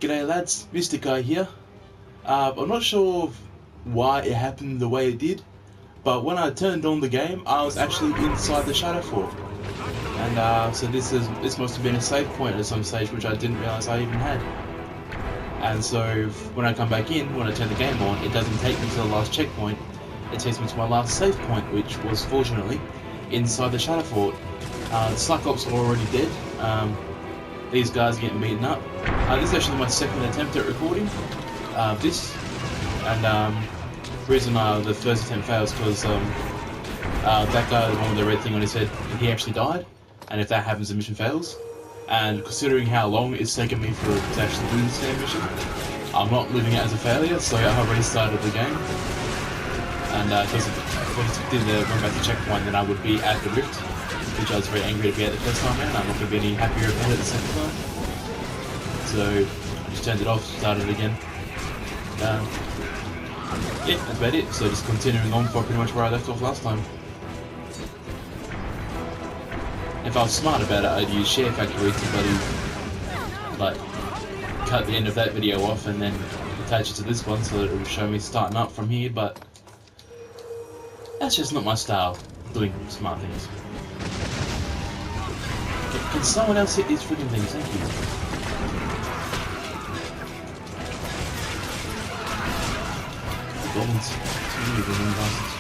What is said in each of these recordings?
G'day lads, Mr. Guy here. I'm not sure why it happened the way it did, but when I turned on the game, I was actually inside the Shadow Fort. And so this must have been a save point at some stage, which I didn't realise I even had. And so when I come back in, when I turn the game on, it doesn't take me to the last checkpoint, it takes me to my last save point, which was fortunately inside the Shadow Fort. The Slack Ops are already dead. These guys are getting beaten up. This is actually my second attempt at recording this, and the reason the first attempt fails because that guy, the one with the red thing on his head, he actually died, and if that happens the mission fails. And considering how long it's taken me to actually do this damn mission, I'm not leaving it as a failure, so I restarted the game. And because if I went back to checkpoint, then I would be at the rift, which I was very angry to be at the first time around. I'm not going to be any happier about it the second time. So I just turned it off, started it again. Yeah, that's about it. So just continuing on for pretty much where I left off last time. If I was smart about it, I'd use Share Factory to like cut the end of that video off and then attach it to this one so that it would show me starting up from here, but that's just not my style, doing smart things. Can someone else hit these freaking things? Thank you. Goblins. Too many goblin bastards.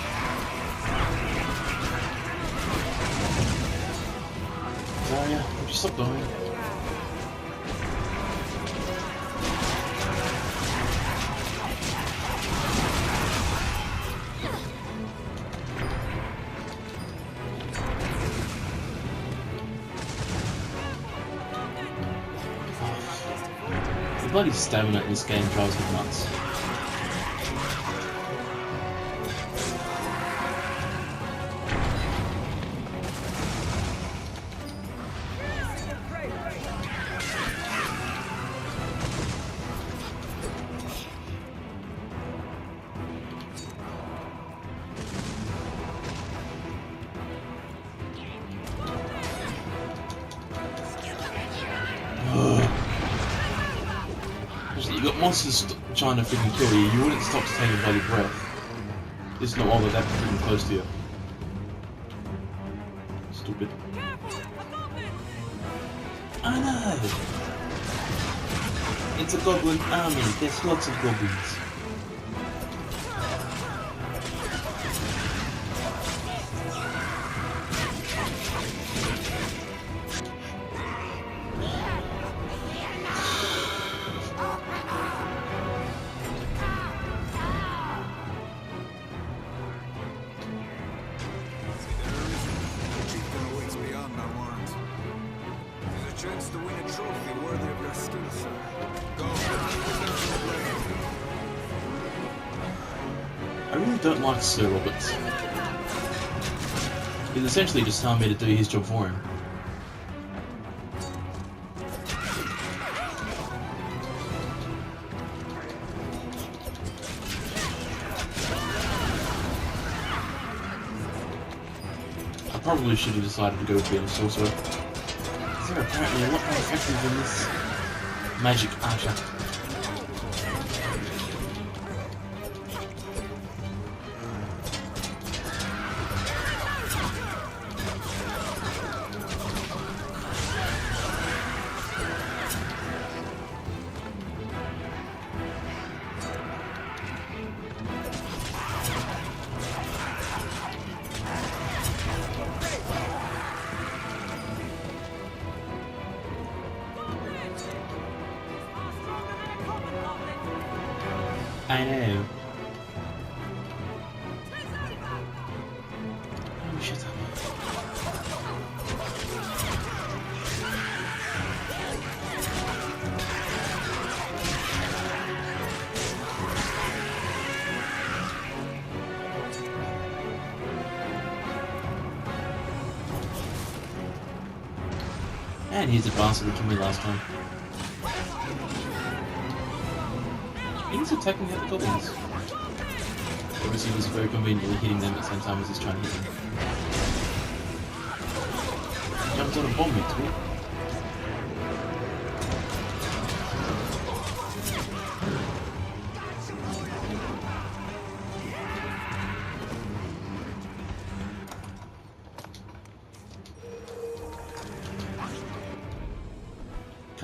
Daria, would you stop dying? The bloody stamina in this game drives me nuts. You got monsters trying to freaking kill you, you wouldn't stop to take a bloody breath. It's not all that freaking close to you. Stupid. I know! It's a goblin army, there's lots of goblins. Chance to win a trophy worthy of your skills. Go. I really don't like Sir Roberts. He's essentially just telling me to do his job for him. I probably should have decided to go with being a sorcerer. They're apparently a lot more effective than this magic archer. I know. Oh, shut up. And here's the bastard that killed me last time. He's attacking the other goblins. Obviously he was very conveniently hitting them at the same time as he's trying to hit them. Jumped on a bomb into it.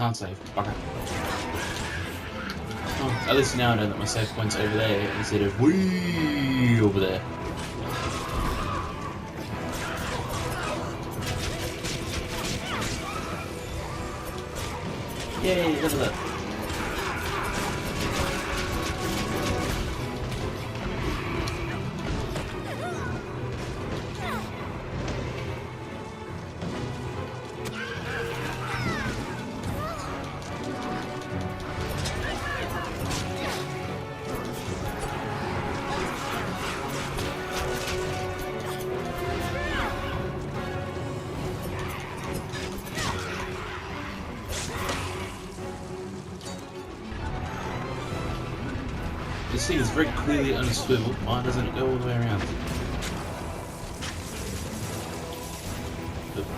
Can't save. Okay. Oh, at least now I know that my save point's over there instead of way over there. Yay, level up. This thing is very clearly on a swivel. Why doesn't it go all the way around?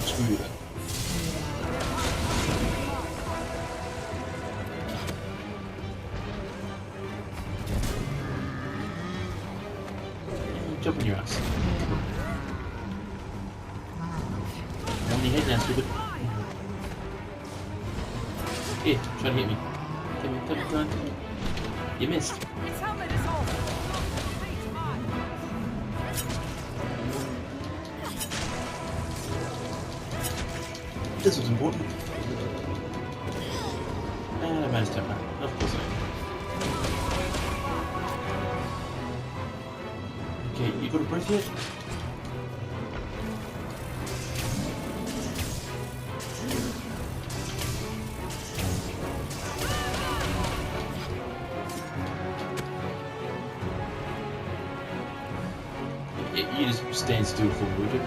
Screw you then. Jump on your ass. On your head now, stupid. Here, try to hit me. Come me. You missed. This was important. And I managed to have that. Of course I am. Okay, you got a breath yet? You just stand still for a little bit.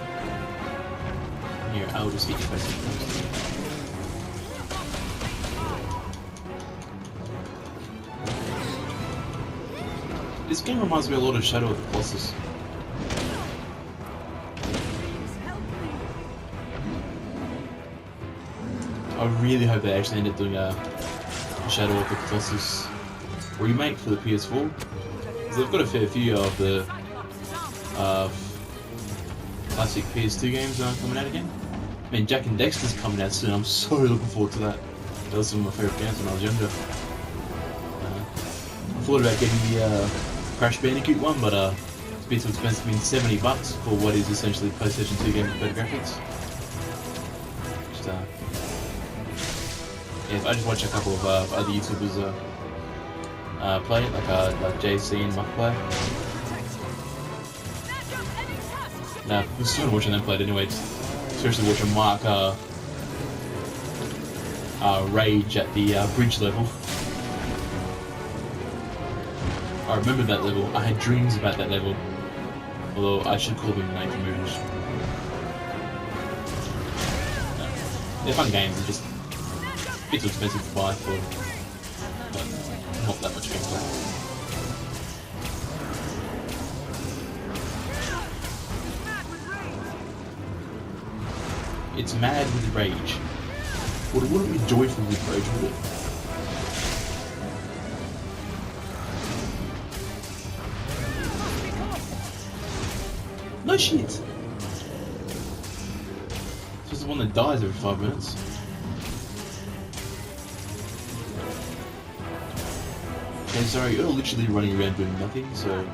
Here, I'll just hit your face. This game reminds me a lot of Shadow of the Colossus. I really hope they actually end up doing a Shadow of the Colossus remake for the PS4. Because I've got a fair few of the classic PS2 games coming out again. I mean, Jack and Dexter's coming out soon. I'm so looking forward to that. That was some of my favourite games when I was younger. I thought about getting the Crash Bandicoot one, but it's a bit too expensive. I mean, $70 for what is essentially a PlayStation 2 game with better graphics. Just, yeah, I just watch a couple of other YouTubers play it, like JC and Muckplay. Nah, I'm still watching them play it anyway. Especially watching Mark rage at the bridge level. I remember that level. I had dreams about that level. Although I should call them nightmares. No. They're fun games, they're just a bit too expensive to buy for not that much gameplay. It's mad with rage. But it wouldn't be joyful with rage, would it? No shit! It's just the one that dies every 5 minutes. Okay, sorry, you're literally running around doing nothing, so...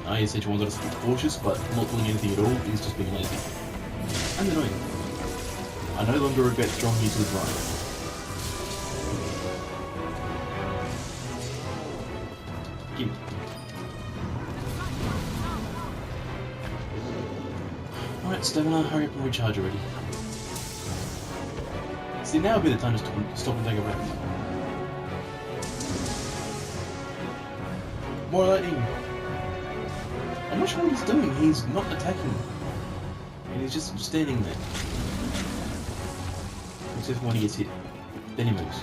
I essentially wanted us to be cautious, but not doing anything at all is just being lazy. And annoying. I no longer regret throwing you to the ground. Gimme. Alright, Stamina, hurry up and recharge already. See, now would be the time to stop and take a breath. More lightning! I'm not sure what he's doing. He's not attacking. And he's just standing there. Except for when he gets hit. Then he moves.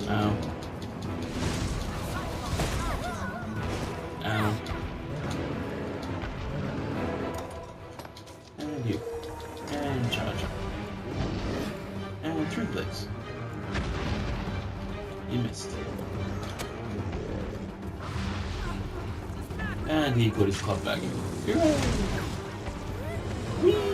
Ow. Ow. And you. And charge. And 3 plates. You missed. And he got his club back. Hooray! Whee!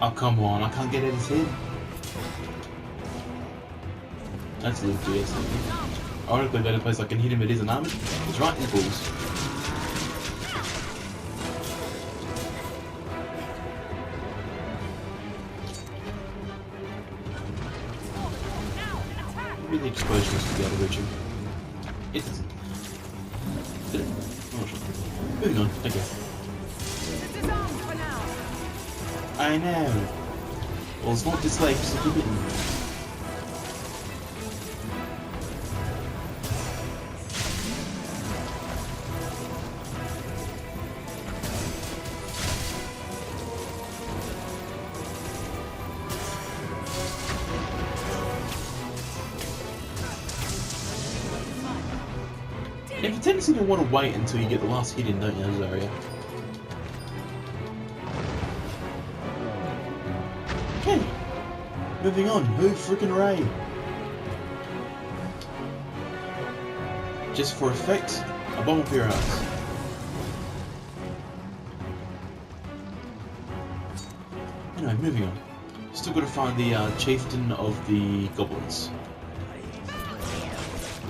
Oh, come on, I can't get at his head. That's a little DS. Ironically, the only place I can hit him at is an arm. It's right in the balls. Really, explosion was to be able to reach him. It doesn't. Did it? I'm not sure. Moving on, okay. I know. Well, it's not this like just keep it in. You have a tendency to want to wait until you get the last hit in, don't you, Zarya? Okay, moving on. Who freaking Ray? Just for effect, a bomb up your ass. Anyway, moving on. Still got to find the chieftain of the goblins.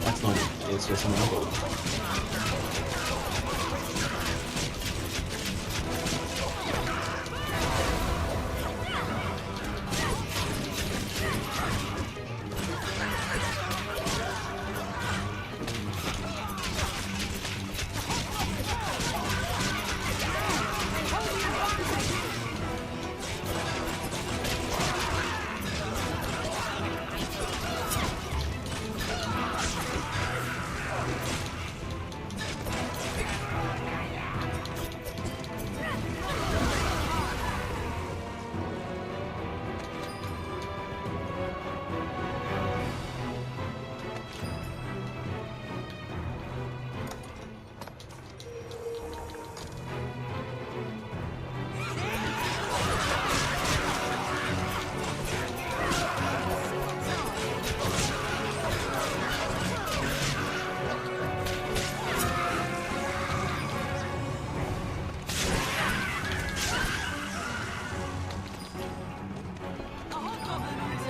That's not it. It's just another goblin.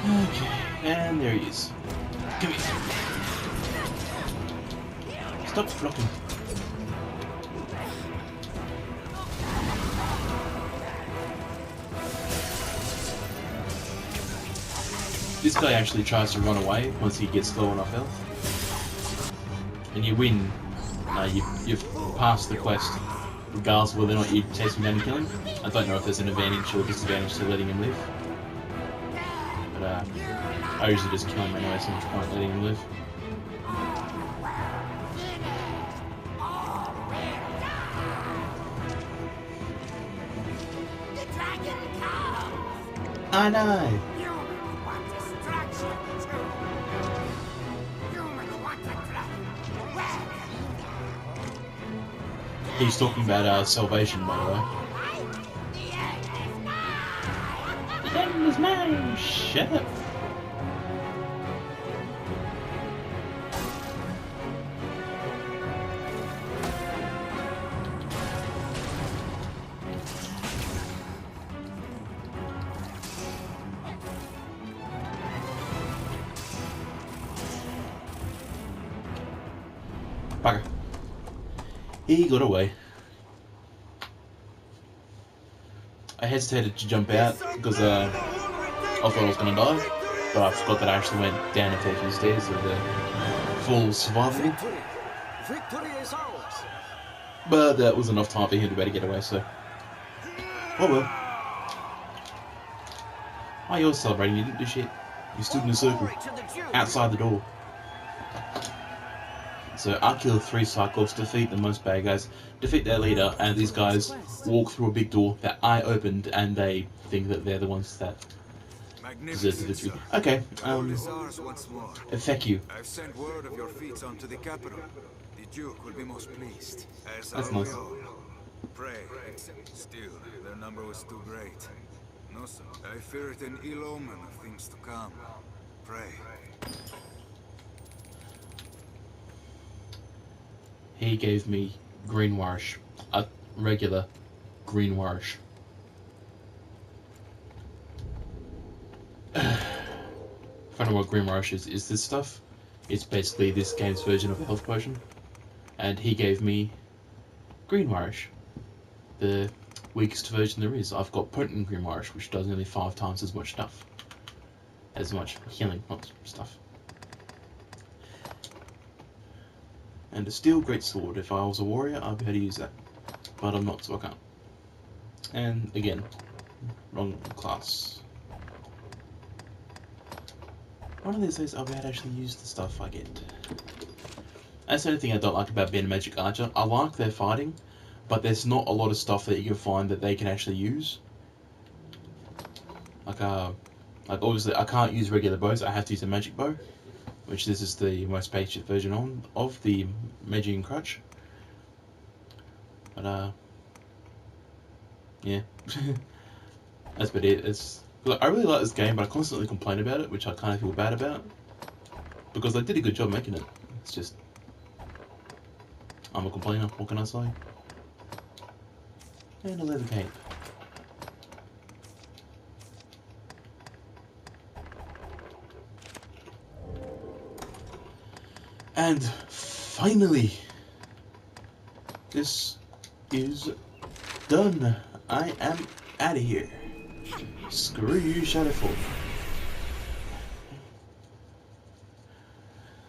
Okay, and there he is. Come here. Stop flocking. This guy actually tries to run away once he gets low enough health. And you win. You've passed the quest, regardless of whether or not you chase him down and kill him. I don't know if there's an advantage or disadvantage to letting him live. But I usually just kill him anyway, so much point letting him live. I know! He's talking about salvation, by the way. The end is mine! Shut up! Bugger. He got away. I hesitated to jump out because I thought I was going to die, but I forgot that I actually went down a few stairs of the full survival. Victory is ours. But that was enough time for him to be able to get away, so... Oh well. Oh, you're celebrating, you didn't do shit. You stood in a circle, outside the door. So I killed 3 Cyclops, defeat the most bad guys, defeat their leader, and these guys walk through a big door that I opened, and they think that they're the ones that deserve the victory. Okay, thank you. I've sent word of your feats onto the capital. The Duke will be most pleased. As That's are nice. we all. Pray. Still, their number was too great. No, sir. I fear it an ill omen of things to come. Pray. He gave me green warish, a regular green warish. I don't know what green warish is this stuff. It's basically this game's version of a health potion. And he gave me green warish, the weakest version there is. I've got potent green warish, which does nearly 5 times as much stuff. As much healing, not stuff. And a steel greatsword. If I was a warrior, I'd be able to use that. But I'm not, so I can't. And again, wrong class. One of these days I'll be able to actually use the stuff I get. That's the only thing I don't like about being a magic archer. I like their fighting, but there's not a lot of stuff that you can find that they can actually use. Like obviously I can't use regular bows, I have to use a magic bow. Which this is the most basic version of the Magic Crutch. But yeah. That's about it. Look, I really like this game, but I constantly complain about it, which I kind of feel bad about. Because they did a good job making it. It's just... I'm a complainer, what can I say? And a leather cape. And finally, this is done. I am out of here. Screw you, Shadowfall.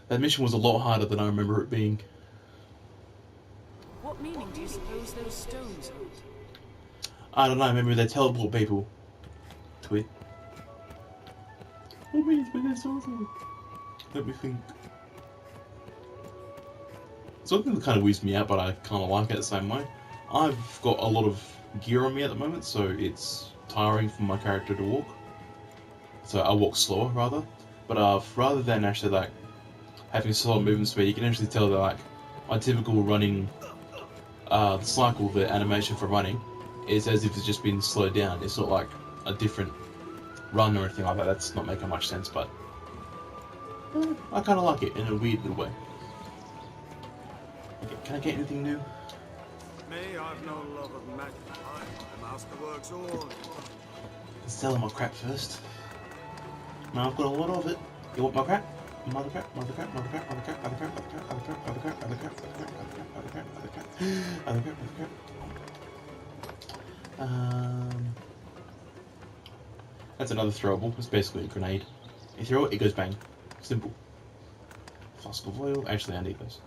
That mission was a lot harder than I remember it being. What meaning do you suppose those stones hold? I don't know, maybe they teleport people to it. What means when they're sorted? Let me think. Something that kind of weirds me out, but I kind of like it the same way. I've got a lot of gear on me at the moment, so it's tiring for my character to walk. So I walk slower, rather. But rather than actually like having slow movement speed, you can actually tell that like my typical running cycle, the animation for running, is as if it's just been slowed down. It's not like a different run or anything like that. That's not making much sense, but I kind of like it in a weird little way. Okay, can I get anything new? Me, I've no love of magic. The master works all. Let's sell my crap first. Now I've got a lot of it. You want my crap? Mother crap, mother crap, mother crap, mother crap, mother crap, mother crap, mother crap, mother crap, mother crap, mother crap, mother crap, mother crap, mother crap, mother crap, mother crap. That's another throwable. It's basically a grenade. You throw it, it goes bang. Simple. Flask of oil. Actually, I need those.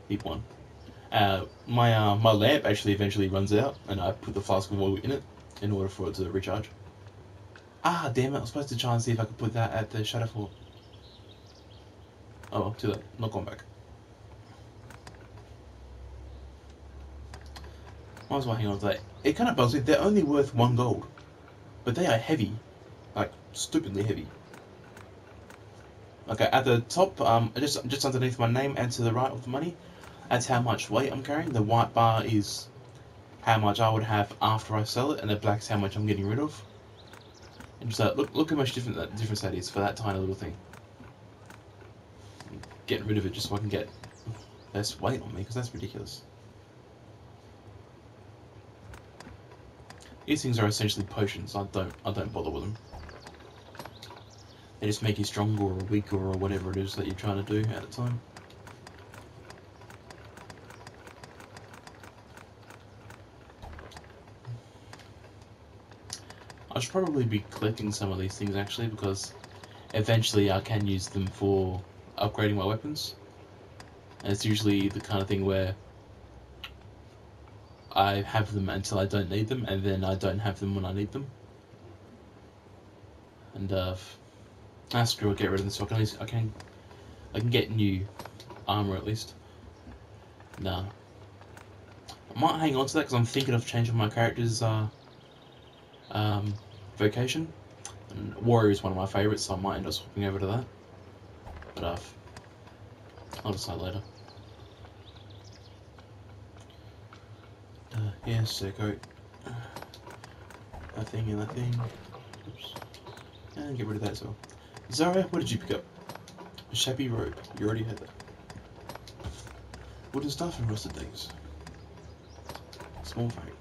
Need one. My lamp actually eventually runs out, and I put the flask of oil in it in order for it to recharge. Ah, damn it! I was supposed to try and see if I could put that at the Shadowfall. Oh well, too late. Not going back. Might as well hang on to that. It kind of bugs me. They're only worth 1 gold, but they are heavy, like stupidly heavy. Okay, at the top, just underneath my name and to the right of the money, that's how much weight I'm carrying. The white bar is how much I would have after I sell it, and the black's how much I'm getting rid of. And just look how much difference that is for that tiny little thing. Getting rid of it just so I can get less weight on me, because that's ridiculous. These things are essentially potions. I don't bother with them. They just make you stronger or weaker or whatever it is that you're trying to do at the time. I should probably be collecting some of these things actually, because eventually I can use them for upgrading my weapons. And it's usually the kind of thing where I have them until I don't need them, and then I don't have them when I need them. And screw it, get rid of this. So I can get new armor at least. Nah, I might hang on to that because I'm thinking of changing my character's vocation. And warrior is one of my favourites, so I might end up swapping over to that. But I'll decide later. Yeah, so go that thing and that thing. Oops. And get rid of that as well. Zarya, what did you pick up? A shabby robe. You already had that. Wooden stuff and rusted daggers. Small frame.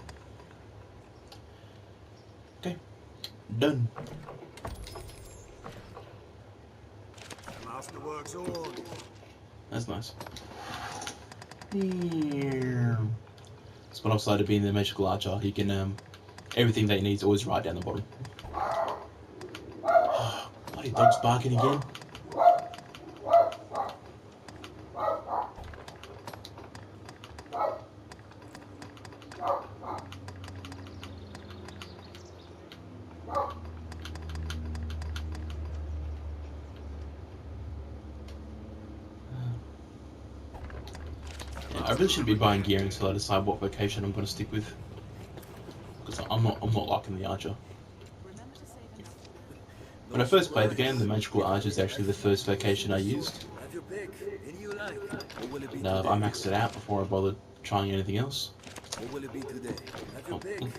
Okay. Done. Masterwork's on. That's nice. It's one upside of being the magical archer. He can everything that he needs always right down the bottom. Bloody dog's barking again. I really shouldn't be buying gear until I decide what vocation I'm going to stick with, because I'm not liking the archer. When I first played the game, the magical archer is actually the first vocation I used. And I maxed it out before I bothered trying anything else.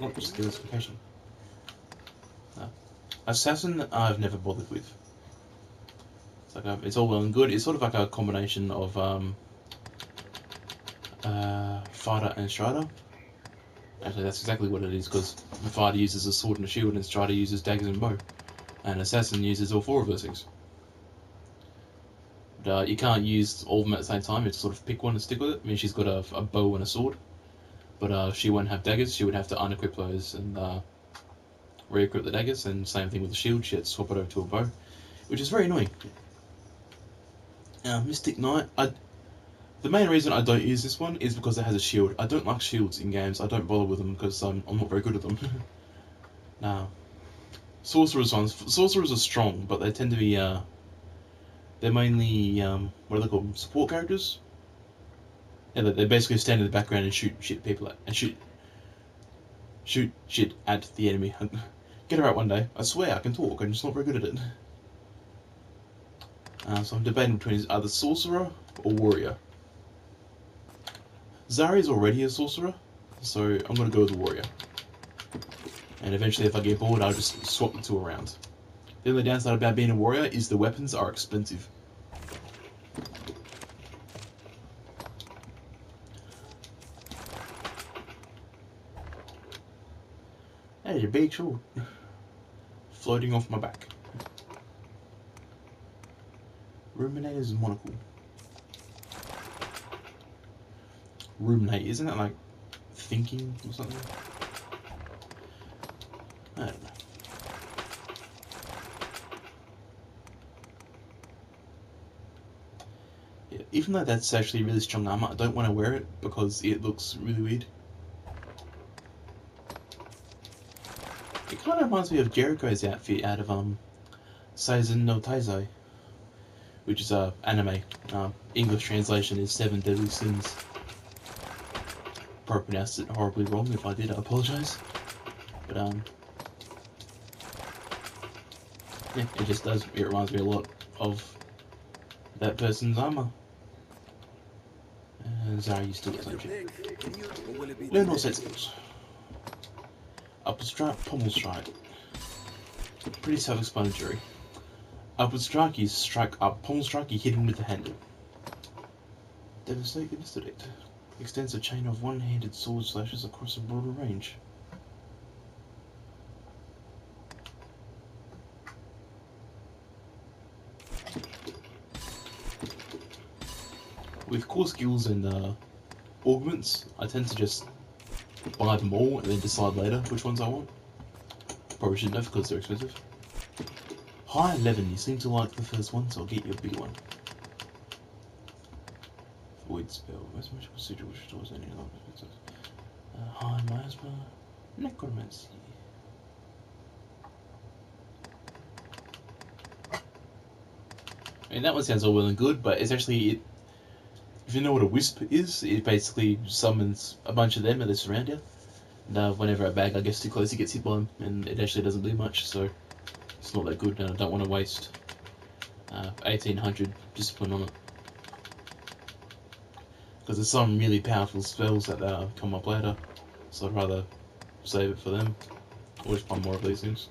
Let's just do this vocation. Assassin, I've never bothered with. It's like it's all well and good. It's sort of like a combination of fighter and strider. Actually, that's exactly what it is, because the fighter uses a sword and a shield, and strider uses daggers and bow, and assassin uses all four of those things. But, you can't use all of them at the same time. You have to sort of pick one and stick with it. I mean, she's got a bow and a sword, but she won't have daggers. She would have to unequip those and re-equip the daggers, and same thing with the shield. She had to swap it over to a bow, which is very annoying. Mystic Knight, the main reason I don't use this one is because it has a shield. I don't like shields in games. I don't bother with them because I'm not very good at them. Now, sorcerers are strong, but they tend to be they're mainly what are they called? Support characters. Yeah, they basically stand in the background and shoot people at, and shoot shit at the enemy. Get her out one day. I swear I can talk. I'm just not very good at it. So I'm debating between either sorcerer or warrior. Zarya's already a sorcerer, so I'm going to go with the warrior. And eventually, if I get bored, I'll just swap the two around. The only downside about being a warrior is the weapons are expensive. Hey, a big sword floating off my back. Ruminator's monocle. Ruminate, isn't it like thinking or something? I don't know. Yeah, even though that's actually really strong armor, I don't want to wear it because it looks really weird. It kind of reminds me of Jericho's outfit out of Seisen no Taizai, which is anime. English translation is 7 Deadly Sins. Probably pronounced it horribly wrong. If I did, I apologise. But yeah, it just does. It reminds me a lot of that person's armor. And Zarya, you still got some shit. Learn all set skills. Upward strike, pommel strike. Pretty self-explanatory. Upward strike, you strike up. Pommel strike, you hit him with the handle. Devastate, investigate. Extends a chain of one-handed sword slashes across a broader range. With core skills and augments, I tend to just buy them all and then decide later which ones I want. Probably shouldn't have because they're expensive. High 11, you seem to like the first one, so I'll get you a big one. Void spell, most magical sigil which restores any other expensive. High miasma, necromancy. I mean, that one sounds all well and good, but it's actually, if you know what a wisp is, it basically summons a bunch of them that surround you. And whenever a bad guy gets too close, he gets hit by them, and it actually doesn't do much, so it's not that good, and I don't want to waste 1800 discipline on it. Because there's some really powerful spells that come up later, so I'd rather save it for them, or just buy more of these things.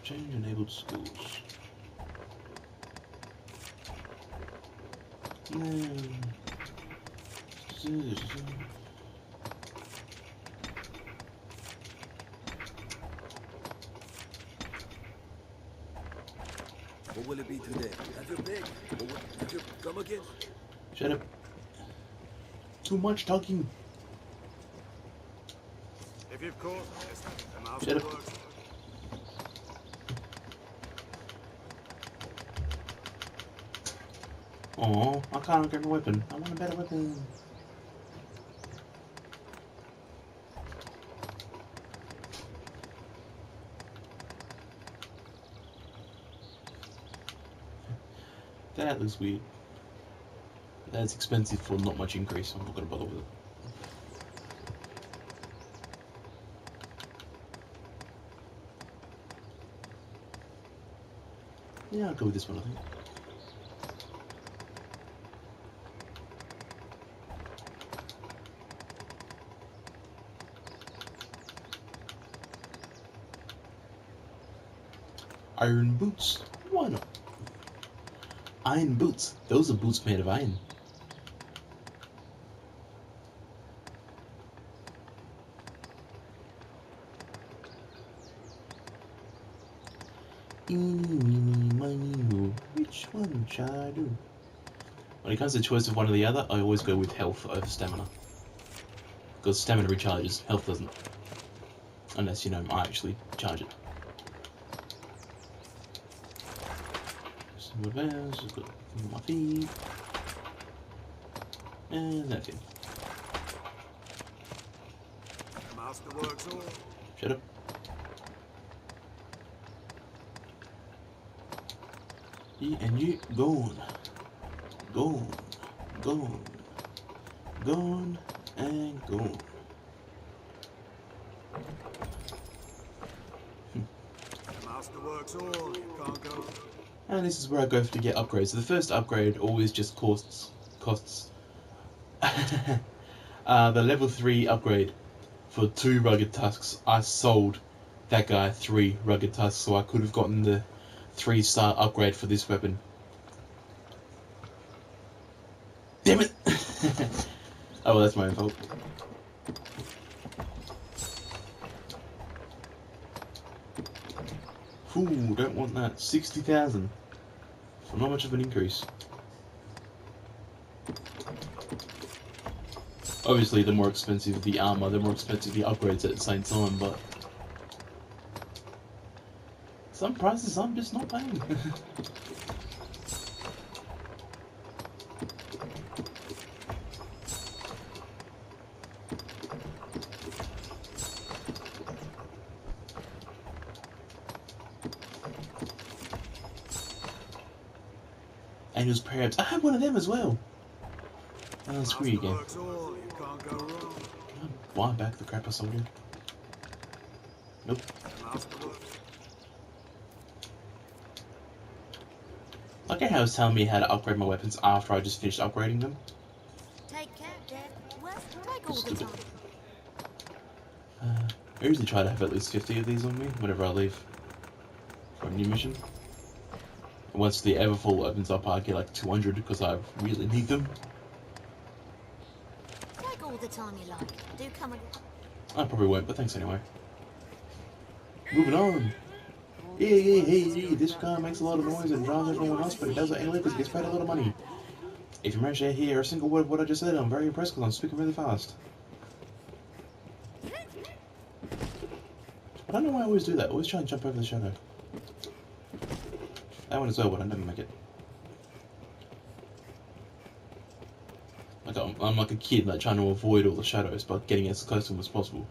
Change enabled skills. What will it be today? Have you big? Have you come again? Shut up. Too much talking. If you've caught, I'm out Shut of up. work. Oh, I can't grab a weapon. I want a better weapon. That looks weird. That's expensive for not much increase. I'm not gonna bother with it. Yeah, I'll go with this one, I think. Iron boots. Why not? Iron boots. Those are boots made of iron. Which one shall I do? When it comes to choice of one or the other, I always go with health over stamina. Because stamina recharges, health doesn't. Unless, you know, I actually charge it. Some bears, I've got my feet. And that's it. Master works all. Shut up. Yeah, and you gone. Gone. Gone. Gone and gone. Master works all. You can't go. And this is where I go to get upgrades. So the first upgrade always just costs the level 3 upgrade for 2 rugged tusks. I sold that guy 3 rugged tusks, so I could have gotten the 3-star upgrade for this weapon. Damn it! Oh well, that's my own fault. Ooh, don't want that. 60,000 for not much of an increase. Obviously, the more expensive the armor, the more expensive the upgrades at the same time, but some prices I'm just not paying. Angel's Perhaps. I had one of them as well. Oh, screw you again. Works all. You can't go wrong. Can I buy back the crap I sold you? Nope. Master works. I like how it was telling me how to upgrade my weapons after I just finished upgrading them. Take care, Dad. West, take all the Stupid. time. I usually try to have at least 50 of these on me whenever I leave for a new mission. And once the Everfall opens up, I get like 200 because I really need them. Take all the time you like. Do come again. I probably won't, but thanks anyway. Moving on. Hey, this car makes a lot of noise and drives everyone else, but it does it anyway because it gets paid a lot of money. If you manage to hear a single word of what I just said, I'm very impressed because I'm speaking really fast. I don't know why I always do that. I always try and jump over the shadow. That one as well, but I never make it. I got him. I'm like a kid, like trying to avoid all the shadows, but getting as close to them as possible.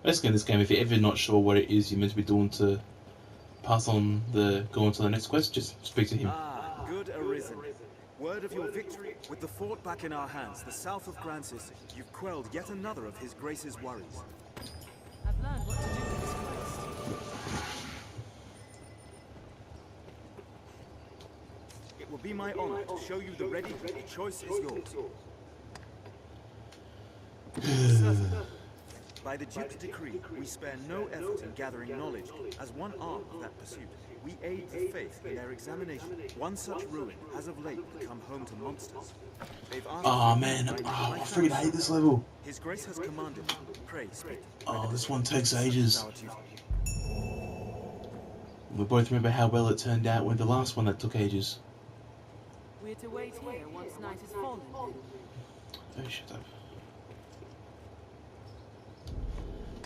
Basically, in this game, if you're ever not sure what it is you're meant to be doing to go on to the next quest, just speak to him. Ah, good Arisen. Word of your victory. With the fort back in our hands, the south of Grancis, you've quelled yet another of His Grace's worries. I've learned what to do with this quest. It will be my honor to show you the ready. The choice is yours. Certainly. By the Duke's decree, we spare no effort in gathering knowledge as one arm of that pursuit. We aid the faith in their examination. One such ruin has of late become home to monsters. They've asked Oh man, I freaking hate this level. His Grace has commanded. Pray speak. Oh, this one takes ages. We both remember how well it turned out with the last one that took ages. We're to wait here once night has fallen. Oh, shut up.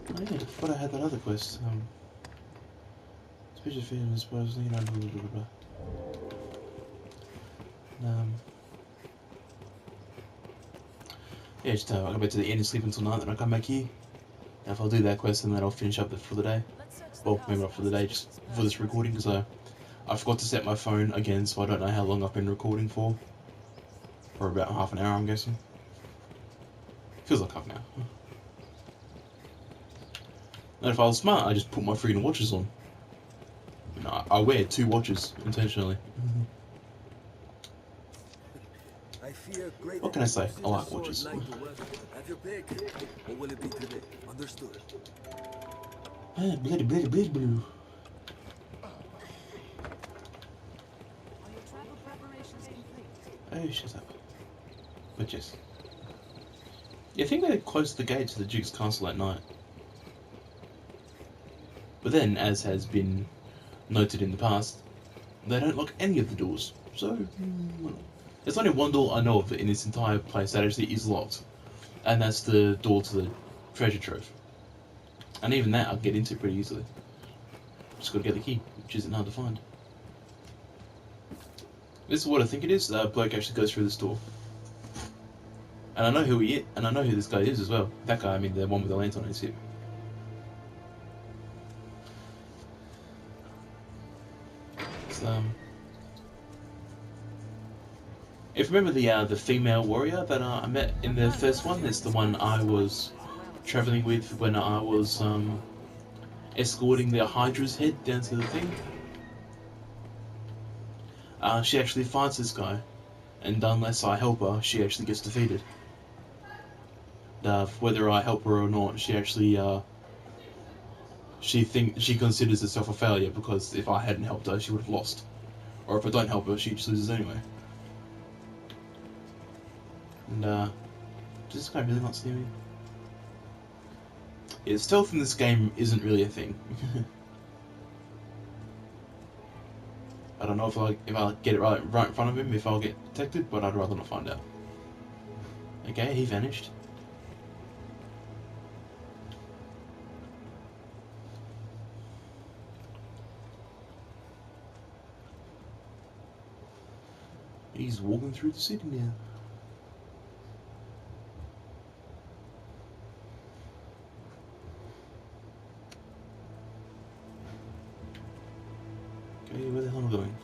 Oh yeah, I thought I had that other quest. Special feeling, I suppose, you know, blah, blah, blah, blah. Yeah, just I'll go back to the inn and sleep until night, then I'll come back here. And if I'll do that quest, then I'll finish up for the day. Well, maybe not for the day, just for this recording, because I forgot to set my phone again, so I don't know how long I've been recording for. For about half an hour, I'm guessing. Feels like half an hour. And if I was smart, I just put my freaking watches on. You know, I wear 2 watches intentionally. I fear great. What can I say? I like watches. Have your pick. What will it be today? Understood. Ah, bloody, bloody, bloody, blue. Are your travel preparations complete? Oh, shut up. But yes. Yeah, I think they closed the gate to the Duke's castle at night. But then, as has been noted in the past, they don't lock any of the doors. So, there's only one door I know of in this entire place that actually is locked. And that's the door to the treasure trove. And even that I'll get into pretty easily. Just gotta get the key, which isn't hard to find. This is what I think it is. The bloke actually goes through this door. And I know who he is, and I know who this guy is as well. That guy, I mean the one with the lantern on his hip. If you remember the female warrior that I met in the first one, it's the one I was traveling with when I was escorting the Hydra's head down to the thing. She actually fights this guy, and unless I help her, she actually gets defeated. Whether I help her or not, she actually she considers herself a failure because if I hadn't helped her, she would have lost. Or if I don't help her, she just loses anyway. And does this guy really not see me? Yeah, stealth in this game isn't really a thing. I don't know if I get it right in front of him, if I'll get detected, but I'd rather not find out. Okay, he vanished. He's walking through the city now. Okay, where the hell am I going?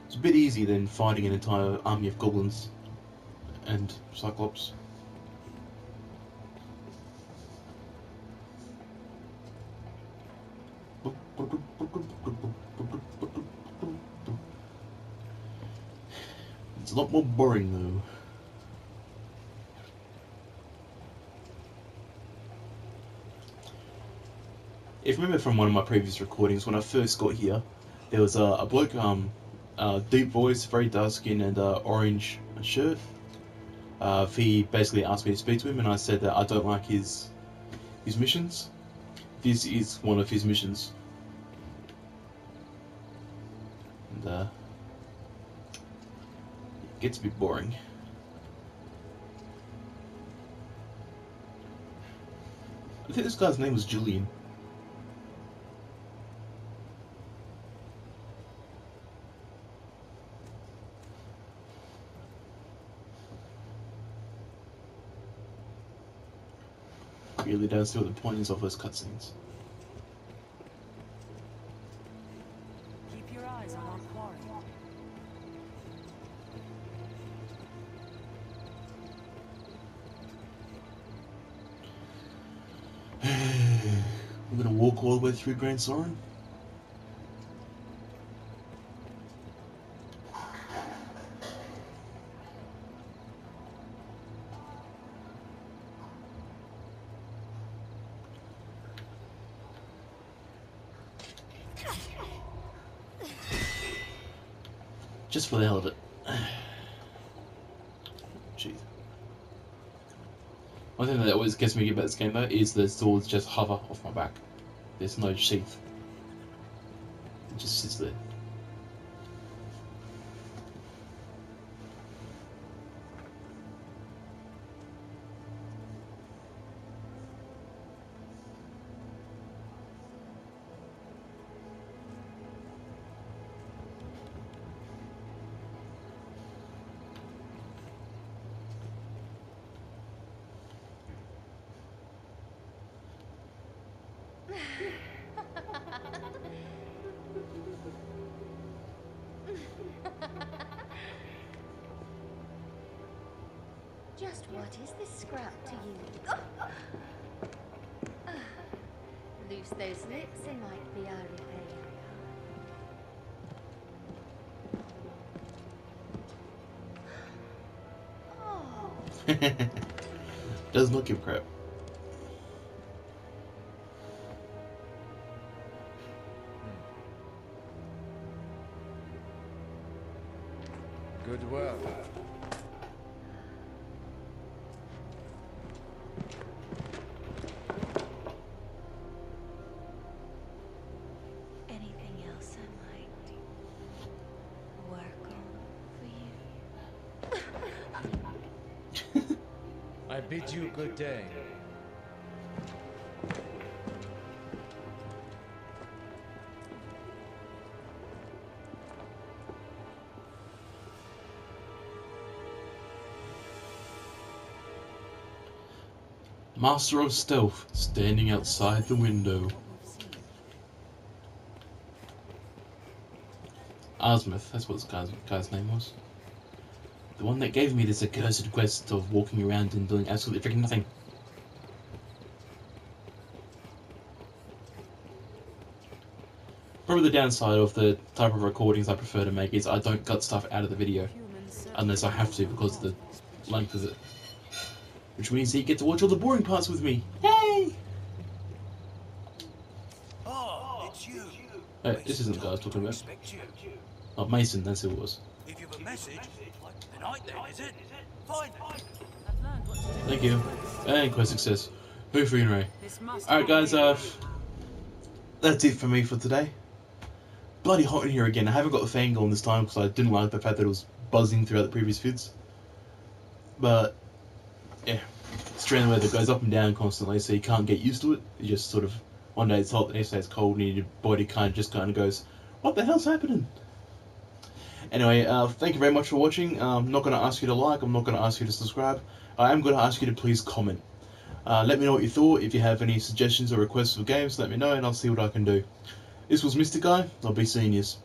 It's a bit easier than fighting an entire army of goblins and cyclops. It's a lot more boring though. If you remember from one of my previous recordings, when I first got here, there was a bloke, deep voice, very dark skin, and orange shirt. He basically asked me to speak to him, and I said that I don't like his missions. This is one of his missions. And it gets a bit boring. I think this guy's name was Julian. Really don't see what the point is of those cutscenes. Keep your eyes on our quarry. We're gonna walk all the way through Grand Soren. Just for the hell of it. Jeez. One thing that always gets me about this game though is the swords just hover off my back. There's no sheath. It just sits there. Just what is this scrap to you? Loose those lips and might be our repair. Oh, Doesn't look give a crap. Good work. anything else I might work on for you? I bid you good day. Master of Stealth, standing outside the window. Arsmith, that's what this guy's name was. The one that gave me this accursed quest of walking around and doing absolutely freaking nothing. Probably the downside of the type of recordings I prefer to make is I don't cut stuff out of the video unless I have to because of the length of it. Which means you get to watch all the boring parts with me. Yay! Oh, it's you. Hey, this isn't the guy I was talking about. Expect you. Oh, Mason, that's who it was. If you've a message, then I then, is it? Fine. I've learned what to do. Thank you. And quest success. Move for Ray. This must Alright be guys, it. that's it for me for today. Bloody hot in here again. I haven't got the fan going this time because I didn't like the fact that it was buzzing throughout the previous vids. But yeah, strange weather goes up and down constantly, so you can't get used to it. You just sort of, one day it's hot, the next day it's cold, and your body kind of goes, what the hell's happening? Anyway, thank you very much for watching. I'm not going to ask you to like, I'm not going to ask you to subscribe. I am going to ask you to please comment. Let me know what you thought. If you have any suggestions or requests for games, let me know and I'll see what I can do. This was Mr. Guy. I'll be seeing yous.